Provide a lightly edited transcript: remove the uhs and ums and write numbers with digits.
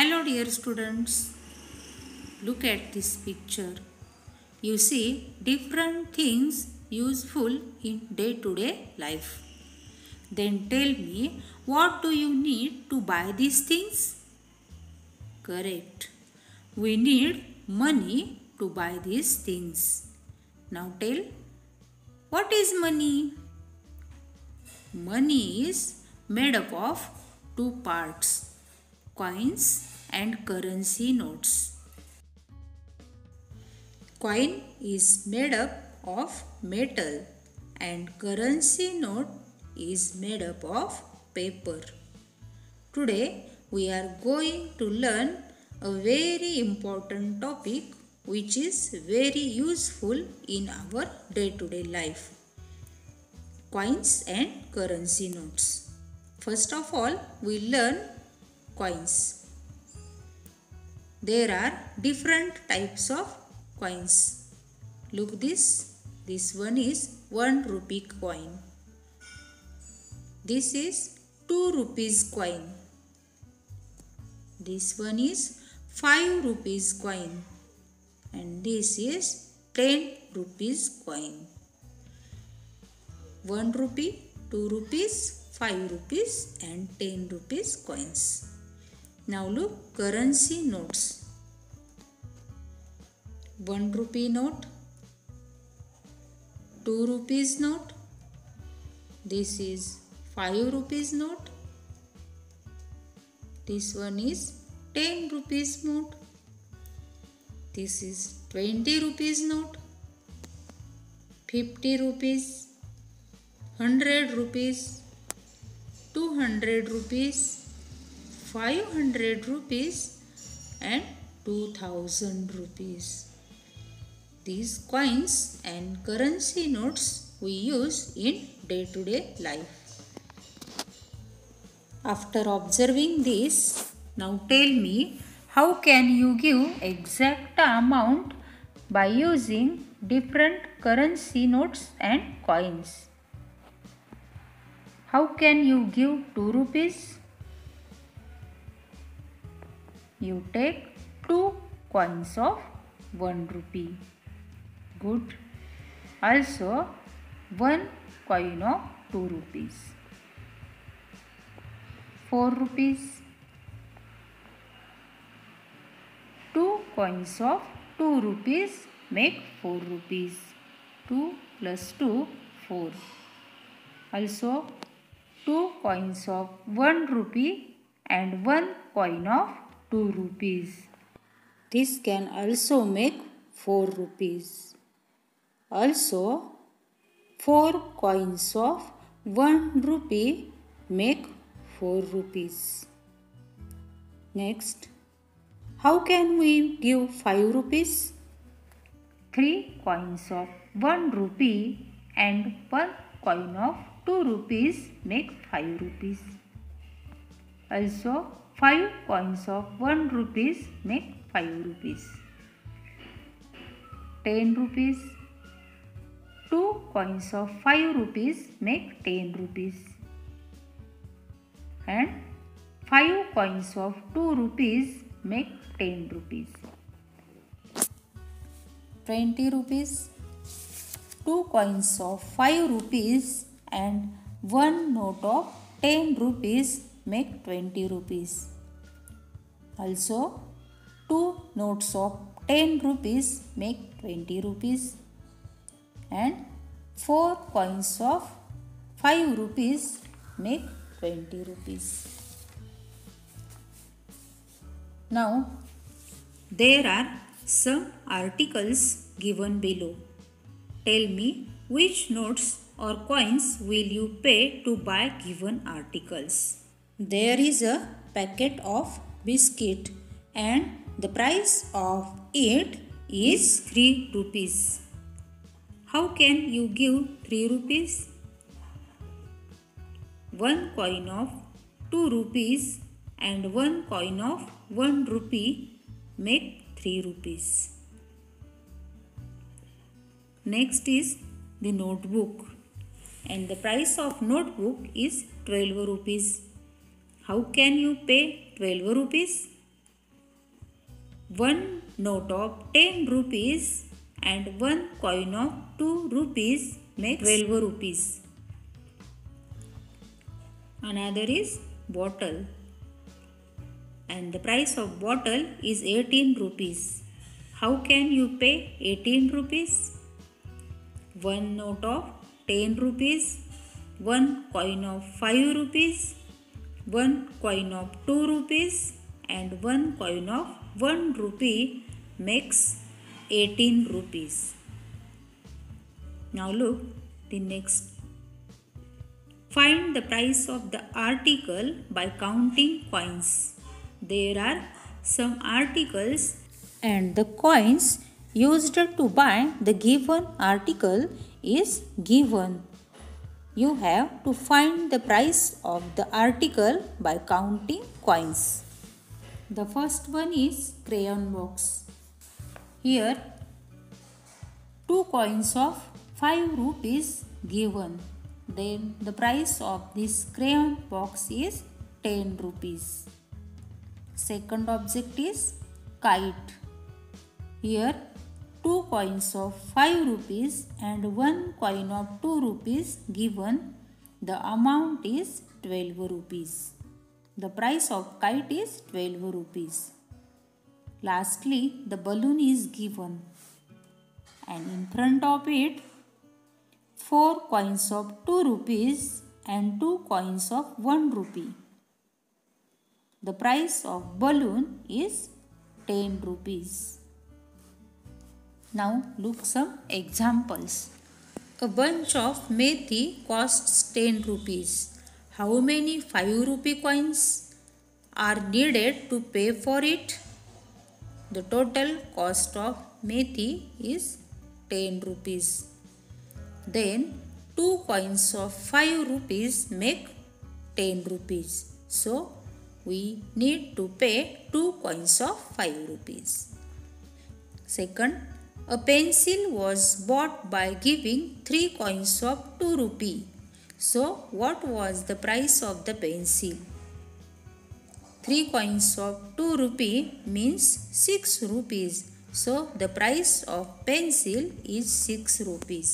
Hello dear students, look at this picture. You see different things useful in day-to-day life. Then tell me, what do you need to buy these things? Correct. We need money to buy these things. Now tell, what is money? Money is made up of two parts, coins and currency notes. Coin is made up of metal and currency note is made up of paper. Today we are going to learn a very important topic which is very useful in our day-to-day life. Coins and currency notes. First of all, we learn coins. There are different types of coins. Look this. This one is 1 rupee coin. This is 2 rupees coin. This one is 5 rupees coin. And this is 10 rupees coin. 1 rupee, 2 rupees, 5 rupees and 10 rupees coins. Now look, currency notes. 1 rupee note, 2 rupees note, this is 5 rupees note, this one is 10 rupees note, this is 20 rupees note, 50 rupees, 100 rupees, 200 rupees, 500 rupees and 2000 rupees. These coins and currency notes we use in day-to-day life. After observing this, now tell me, how can you give exact amount by using different currency notes and coins? How can you give 2 rupees? You take 2 coins of 1 rupee. Good. Also 1 coin of 2 rupees. 4 rupees. 2 coins of 2 rupees make 4 rupees. 2 plus 2, 4. Also 2 coins of 1 rupee and 1 coin of 2 rupees. This can also make 4 rupees. Also 4 coins of 1 rupee make 4 rupees. Next, how can we give 5 rupees? 3 coins of 1 rupee and 1 coin of 2 rupees make 5 rupees. Also 5 coins of 1 rupees make 5 rupees. 10 rupees. 2 coins of 5 rupees make 10 rupees. And 5 coins of 2 rupees make 10 rupees. 20 rupees. 2 coins of 5 rupees and 1 note of 10 rupees make 20 rupees. Also 2 notes of 10 rupees make 20 rupees. And 4 coins of 5 rupees make 20 rupees. Now, there are some articles given below. Tell me, which notes or coins will you pay to buy given articles? There is a packet of biscuit and the price of it is 3 rupees. How can you give 3 rupees? 1 coin of 2 rupees and 1 coin of 1 rupee make 3 rupees. Next is the notebook, and the price of notebook is 12 rupees. How can you pay 12 rupees? one note of 10 rupees and one coin of 2 rupees makes 12 rupees. Another is bottle, and the price of bottle is 18 rupees. How can you pay 18 rupees? One note of 10 rupees, one coin of 5 rupees, one coin of 2 rupees and one coin of 1 rupee makes 18 rupees. Now look the next. Find the price of the article by counting coins. There are some articles and the coins used to buy the given article is given. You have to find the price of the article by counting coins. The first one is crayon box. Here 2 coins of 5 rupees given. Then the price of this crayon box is 10 rupees. Second object is kite. Here 2 coins of 5 rupees and 1 coin of 2 rupees given. The amount is 12 rupees. The price of kite is 12 rupees. Lastly, the balloon is given, and in front of it 4 coins of 2 rupees and 2 coins of 1 rupee. The price of balloon is 10 rupees. Now look some examples. A bunch of methi costs 10 rupees. How many 5 rupee coins are needed to pay for it? The total cost of methi is 10 rupees. Then 2 coins of 5 rupees make 10 rupees. So we need to pay 2 coins of 5 rupees. Second, a pencil was bought by giving 3 coins of 2 rupee. So what was the price of the pencil? 3 coins of 2 rupee means 6 rupees. So the price of pencil is 6 rupees.